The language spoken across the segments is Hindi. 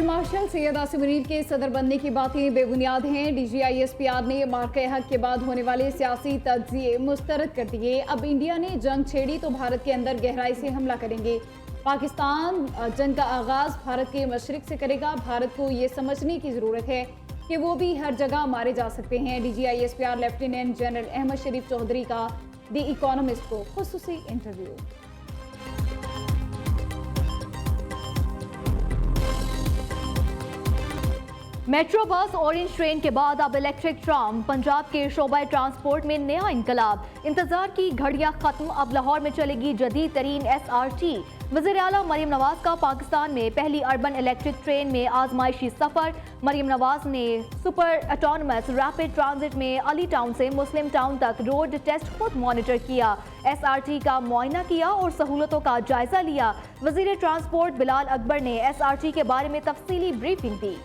मार्शल सैयद आसिम मुनीर के सदर बनने की बातें बेबुनियाद हैं। DGISPR ने मार्के हक के बाद होने वाले सियासी तज्जिए मुस्तरद कर दिए। अब इंडिया ने जंग छेड़ी तो भारत के अंदर गहराई से हमला करेंगे। पाकिस्तान जंग का आगाज भारत के मशरिक से करेगा। भारत को ये समझने की जरूरत है कि वो भी हर जगह मारे जा सकते हैं। DGISPR lieutenant general Ahmed Sharif Chaudhry का द इकोनॉमिस्ट को खुसूसी interview. Metro bus orange train के बाद अब इलेक्ट्रिक ट्राम, पंजाब के शोबा ट्रांसपोर्ट में नया इंकलाब। इंतजार की घड़ियां खत्म, अब लाहौर में चलेगी जदीद तरीन SRT। वज़ीर आला मरियम नवाज का पाकिस्तान में पहली अर्बन इलेक्ट्रिक ट्रेन में आजमाइशी सफर। मरियम नवाज ने सुपर ऑटोनमस रैपिड ट्रांजिट में अली टाउन से मुस्लिम टाउन तक रोड टेस्ट खुद मॉनिटर किया, SRT का मुआयना किया और सहूलतों का जायजा लिया। वज़ीर ट्रांसपोर्ट बिलाल अकबर ने SRT के बारे में तफसीली ब्रीफिंग दी।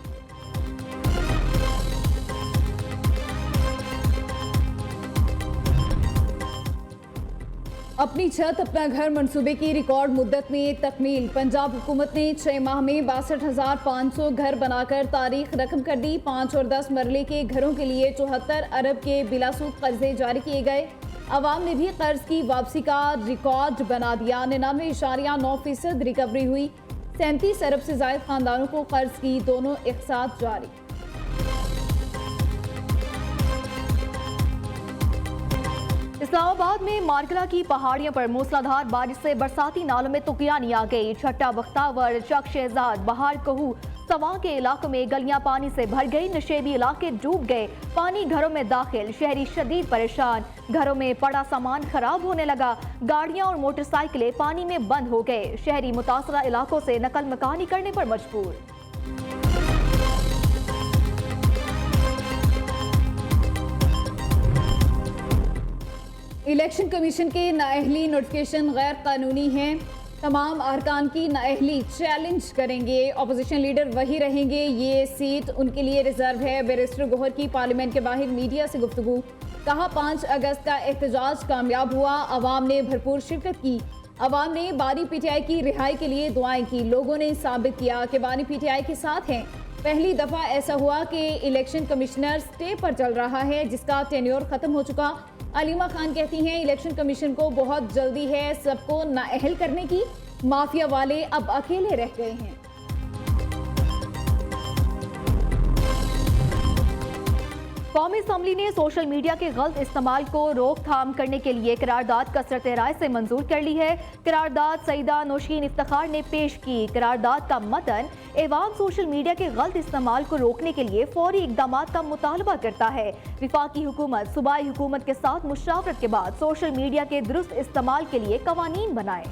अपनी छत अपना घर मंसूबे की रिकॉर्ड मुद्दत में तकमील। पंजाब हुकूमत ने 6 माह में 62,500 घर बनाकर तारीख रकम कर दी। 5 और 10 मरले के घरों के लिए 74 अरब के बिलासूद कर्जे जारी किए गए। अवाम ने भी कर्ज की वापसी का रिकॉर्ड बना दिया। 99.9% रिकवरी हुई। 37 अरब से ज्यादा खानदानों को कर्ज की दोनों इकसात जारी। इस्लामाबाद में मारकला की पहाड़ियों पर मूसलाधार बारिश से बरसाती नालों में तुगियानी आ गई। छट्टा बख्तावर, चक शहजाद, बहार कहू, सवा के इलाकों में गलियां पानी से भर गई। नशेबी इलाके डूब गए, पानी घरों में दाखिल, शहरी शदीद परेशान। घरों में पड़ा सामान खराब होने लगा, गाड़ियां और मोटरसाइकिलें पानी में बंद हो गए। शहरी मुतासरा इलाकों से नकल मकानी करने पर मजबूर। इलेक्शन कमीशन के नाअहली नोटिफिकेशन गैर कानूनी हैं। तमाम अरकान की नाअहली चैलेंज करेंगे। अपोजिशन लीडर वही रहेंगे, ये सीट उनके लिए रिजर्व है। बैरिस्टर गौहर की पार्लियामेंट के बाहर मीडिया से गुफ्तगू। कहा 5 अगस्त का एहतजाज कामयाब हुआ, अवाम ने भरपूर शिरकत की। अवाम ने बानी PTI की रिहाई के लिए दुआएं की। लोगों ने साबित किया कि बानी PTI के साथ हैं। पहली दफा ऐसा हुआ कि इलेक्शन कमिश्नर स्टे पर चल रहा है जिसका टेन्योर खत्म हो चुका। अलीमा खान कहती हैं इलेक्शन कमीशन को बहुत जल्दी है सबको नाअहल करने की। माफिया वाले अब अकेले रह गए हैं। कौमी असम्बली ने सोशल मीडिया के गलत इस्तेमाल को रोकथाम करने के लिए करारदाद कसरत राय से मंजूर कर ली है। करारदाद सईदा नौशीन इफ्तिखार ने पेश की। करारदाद का मतन एवाम सोशल मीडिया के गलत इस्तेमाल को रोकने के लिए फौरी इकदाम का मुतालबा करता है। विफाकी हुकूमत सूबाई हुकूमत के साथ मुशावरत के बाद सोशल मीडिया के दुरुस्त इस्तेमाल के लिए कवानीन बनाए।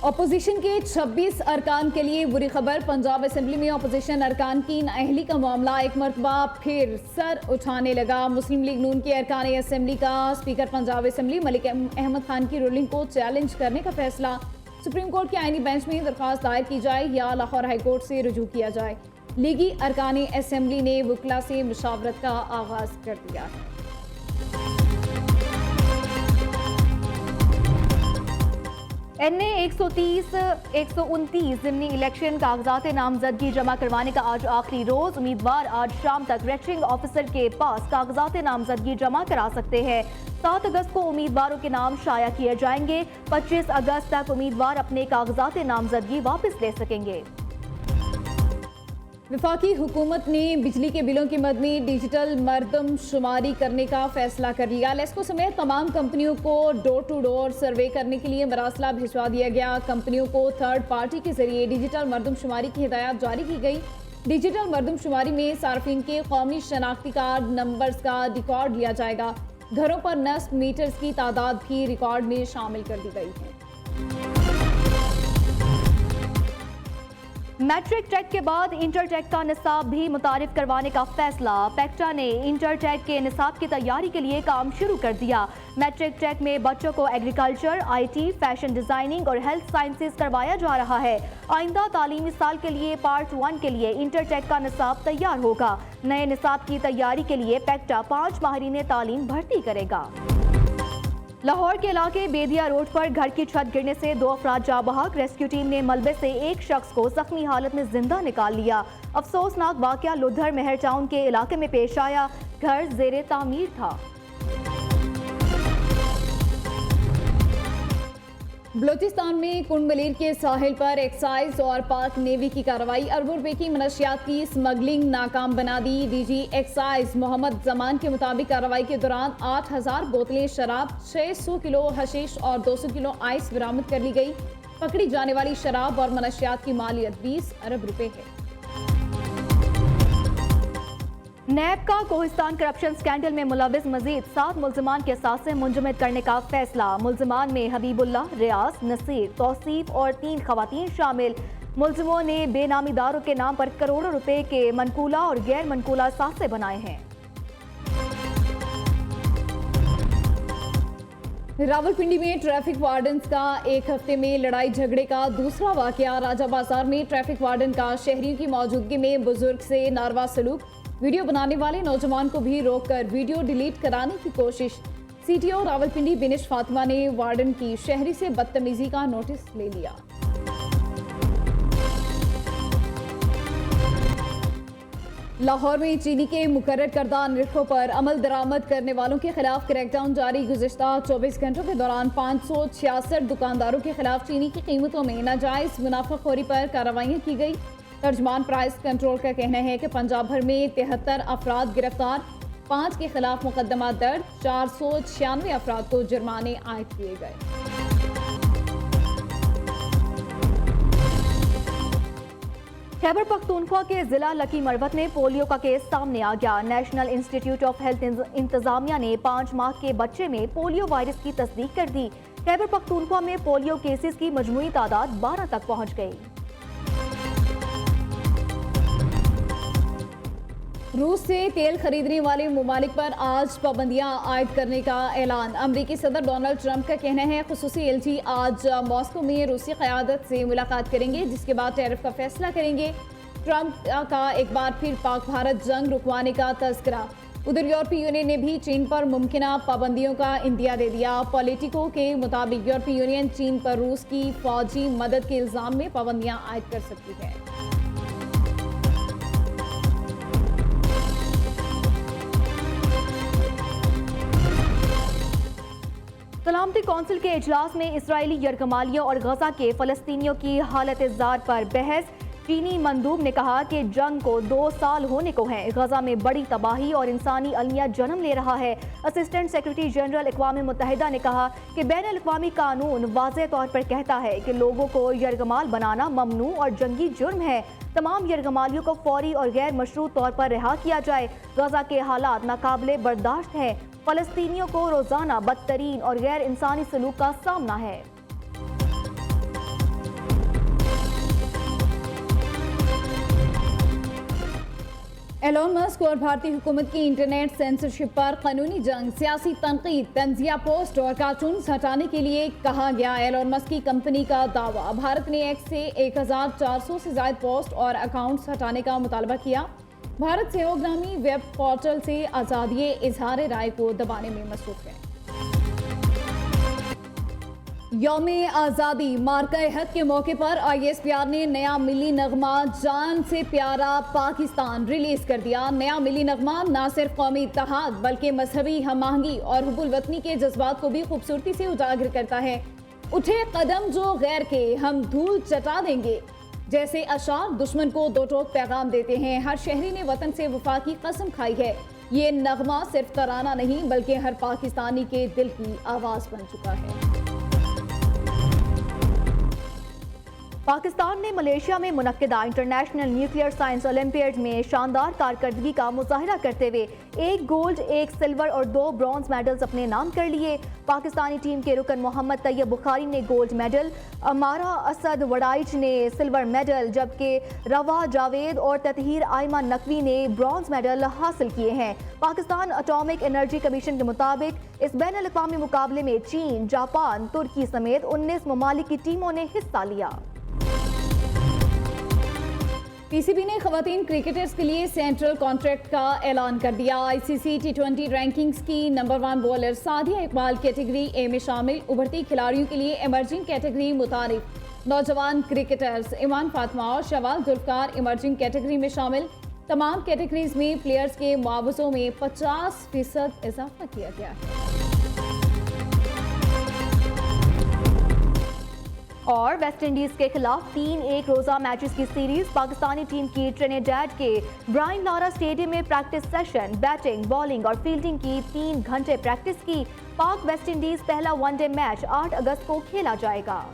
अपोजिशन के 26 अरकान के लिए बुरी खबर। पंजाब असेंबली में अपोजिशन अरकान की नाअहली का मामला एक मरतबा फिर सर उठाने लगा। मुस्लिम लीग नून के अरकान असेंबली का स्पीकर पंजाब असेंबली मलिक अहमद खान की रूलिंग को चैलेंज करने का फैसला। सुप्रीम कोर्ट के आईनी बेंच में दरख्वास्त दायर की जाए या लाहौर हाईकोर्ट से रुजू किया जाए। लीगी अरकान असेंबली ने वकला से मुशावरत का आगाज कर दिया है। NA 130-129 ज़िमनी इलेक्शन कागजात नामजदगी जमा करवाने का आज आखिरी रोज। उम्मीदवार आज शाम तक रिटर्निंग ऑफिसर के पास कागजात नामजदगी जमा करा सकते हैं। 7 अगस्त को उम्मीदवारों के नाम शाया किए जाएंगे। 25 अगस्त तक उम्मीदवार अपने कागजात नामजदगी वापस ले सकेंगे। विफाकी हुकूमत ने बिजली के बिलों की मद में डिजिटल मरदमशुमारी करने का फैसला कर लिया। लेस्को समेत तमाम कंपनियों को डोर टू डोर सर्वे करने के लिए मरासला भिजवा दिया गया। कंपनियों को थर्ड पार्टी के जरिए डिजिटल मरदमशुमारी की हिदायत जारी की गई। डिजिटल मरदमशुमारी में सार्फिन के कौमी शनाख्ती कार्ड नंबर्स का रिकॉर्ड लिया जाएगा। घरों पर नस्ब मीटर्स की तादाद भी रिकॉर्ड में शामिल कर दी गई है। मैट्रिक टेक के बाद इंटर टेक का निसाब भी मुतारिफ करवाने का फैसला। पेक्टा ने इंटर टेक के निसाब की तैयारी के लिए काम शुरू कर दिया। मैट्रिक टेक में बच्चों को एग्रीकल्चर, IT, फैशन डिजाइनिंग और हेल्थ साइंसेज करवाया जा रहा है। आइंदा तालीमी साल के लिए पार्ट 1 के लिए इंटर टेक का निसाब तैयार होगा। नए निसाब की तैयारी के लिए पेक्टा 5 माहिरीन तालीम भर्ती करेगा। लाहौर के इलाके बेदिया रोड पर घर की छत गिरने से 2 अफराद जाँ बहक। रेस्क्यू टीम ने मलबे से एक शख्स को जख्मी हालत में जिंदा निकाल लिया। अफसोसनाक वाकया लुधर मेहर टाउन के इलाके में पेश आया। घर जेरे तामीर था। बलूचिस्तान में कुंड मलीर के साहिल पर एक्साइज और पाक नेवी की कार्रवाई। अरबों रुपए की मनशियात की स्मगलिंग नाकाम बना दी। डीजी एक्साइज मोहम्मद जमान के मुताबिक कार्रवाई के दौरान 8000 बोतलें शराब, 600 किलो हशीश और 200 किलो आइस बरामद कर ली गई। पकड़ी जाने वाली शराब और मनशियात की मालियत 20 अरब रुपए है। नैब का कोहिस्तान करप्शन स्कैंडल में मुलविस मजीद 7 मुल्जिमान के साथ मुंजमद करने का फैसला। मुल्जिमान में हबीबुल्लाह, रियाज, नसीर, तौसीफ और 3 खवातीन शामिल। मुल्जिमों ने बेनामीदारों के नाम पर करोड़ों रुपए के मनकूला और गैर मनकूला सासे बनाए हैं। रावलपिंडी में ट्रैफिक वार्डन्स का एक हफ्ते में लड़ाई झगड़े का दूसरा वाकया। राजा बाजार में ट्रैफिक वार्डन का शहरियों की मौजूदगी में बुजुर्ग से नारवा सलूक। वीडियो बनाने वाले नौजवान को भी रोककर वीडियो डिलीट कराने की कोशिश। सीटीओ रावलपिंडी बिनिश फातिमा ने वार्डन की शहरी से बदतमीजी का नोटिस ले लिया। लाहौर में चीनी के मुकर्रर करदा निर्खों पर अमल दरामद करने वालों के खिलाफ क्रैकडाउन जारी। गुज़िश्ता 24 घंटों के दौरान 566 दुकानदारों के खिलाफ चीनी की कीमतों में नाजायज मुनाफाखोरी पर कार्रवाइयाँ की गई। तर्जमान प्राइस कंट्रोल का कहना है कि पंजाब भर में 73 अफराद गिरफ्तार, 5 के खिलाफ मुकदमा दर्ज, 496 अफराद को जुर्माने आयद किए गए। खैबर पख्तूनख्वा के जिला लकी मरवत में पोलियो का केस सामने आ गया। नेशनल इंस्टीट्यूट ऑफ हेल्थ इंतजामिया ने 5 माह के बच्चे में पोलियो वायरस की तस्दीक कर दी। खैबर पख्तूनख्वा में पोलियो केसेस की मजमूई तादाद 12 तक पहुंच गई। रूस से तेल खरीदने वाले ममालिक पर आज पाबंदियां आयद करने का ऐलान। अमरीकी सदर डोनाल्ड ट्रंप का कहना है खुसूसी एलची आज मॉस्को में रूसी क़यादत से मुलाकात करेंगे, जिसके बाद टैरिफ का फैसला करेंगे। ट्रंप का एक बार फिर पाक भारत जंग रुकवाने का तज़किरा। उधर यूरोपीय यूनियन ने भी चीन पर मुमकिन पाबंदियों का इंदिया दे दिया। पॉलिटिको के मुताबिक यूरोपीय यूनियन चीन पर रूस की फौजी मदद के इल्ज़ाम में पाबंदियां आयद कर सकती है। सलामती कौंसिल के इजलास में इसराइली यरगमालियों और गजा के फलस्तीनियों की हालत ज़ार पर बहस। चीनी मंदूब ने कहा कि जंग को 2 साल होने को हैं। गजा में बड़ी तबाही और इंसानी अलमिया जन्म ले रहा है। असिस्टेंट सेक्रेटरी जनरल अक़वाम मुत्तहिदा ने कहा कि बैनुल अक़वामी कानून वाज़ेह तौर पर कहता है कि लोगों को यरगमाल बनाना ममनू और जंगी जुर्म है। तमाम यरगमालियों को फौरी और गैर मशरूत तौर पर रिहा किया जाए। गजा के हालात नाकाबिले बर्दाश्त हैं। फलस्तीनियों को रोजाना बदतरीन और गैर इंसानी सलूक का सामना है। एलोन मस्क और भारतीय हुकूमत की इंटरनेट सेंसरशिप पर कानूनी जंग, सियासी तनकीद, तंजिया पोस्ट और कार्टून्स हटाने के लिए कहा गया। एलोन मस्क की कंपनी का दावा, भारत ने एक्स से 1400 से ज्यादा पोस्ट और अकाउंट्स हटाने का मुतालबा किया। भारत सहयोग नामी वेब पोर्टल से आज़ादी इजहार राय को दबाने में मसरूफ है। यौम आज़ादी मार्का हक के मौके पर ISPR ने नया मिली नगमा जान से प्यारा पाकिस्तान रिलीज कर दिया। नया मिली नगमा न सिर्फ कौमी इत्तेहाद बल्कि मजहबी हम आहंगी और हुब्बुल वतनी के जज्बात को भी खूबसूरती से उजागर करता है। उठे कदम जो गैर के हम धूल चटा देंगे जैसे अशार दुश्मन को दो टोक पैगाम देते हैं। हर शहरी ने वतन से वफा की कसम खाई है। ये नगमा सिर्फ तराना नहीं बल्कि हर पाकिस्तानी के दिल की आवाज़ बन चुका है। पाकिस्तान ने मलेशिया में मुनक्किदा इंटरनेशनल न्यूक्लियर साइंस ओलंपियाड में शानदार कारकर्दगी का मुजाहिरा करते हुए 1 गोल्ड, 1 सिल्वर और 2 ब्रॉन्ज मेडल्स अपने नाम कर लिए। पाकिस्तानी टीम के रुकन मोहम्मद तैयब बुखारी ने गोल्ड मेडल, अमारा असद वड़ाइच ने सिल्वर मेडल, जबकि रवा जावेद और ततहीर आयमा नकवी ने ब्रॉन्ज मेडल हासिल किए हैं। पाकिस्तान एटॉमिक एनर्जी कमीशन के मुताबिक इस बैनुल अक़वामी मुकाबले में चीन, जापान, तुर्की समेत 19 ममालिक की टीमों ने हिस्सा लिया। पीसीबी ने खवातीन क्रिकेटर्स के लिए सेंट्रल कॉन्ट्रैक्ट का ऐलान कर दिया। आईसीसी टी20 रैंकिंग्स की number 1 bowler Sadia Iqbal category A में शामिल। उभरती खिलाड़ियों के लिए इमर्जिंग कैटेगरी मुतारिफ। नौजवान क्रिकेटर्स इमान फातिमा और शवाल जुल्फकार इमर्जिंग कैटेगरी में शामिल। तमाम कैटेगरीज में प्लेयर्स के मुआवजों में 50% इजाफा किया गया है। और वेस्टइंडीज के खिलाफ 3 एक रोजा मैचेस की सीरीज। पाकिस्तानी टीम की ट्रिनिडाद के ब्रायन लारा स्टेडियम में प्रैक्टिस सेशन। बैटिंग, बॉलिंग और फील्डिंग की 3 घंटे प्रैक्टिस की। पाक वेस्टइंडीज पहला वनडे मैच 8 अगस्त को खेला जाएगा।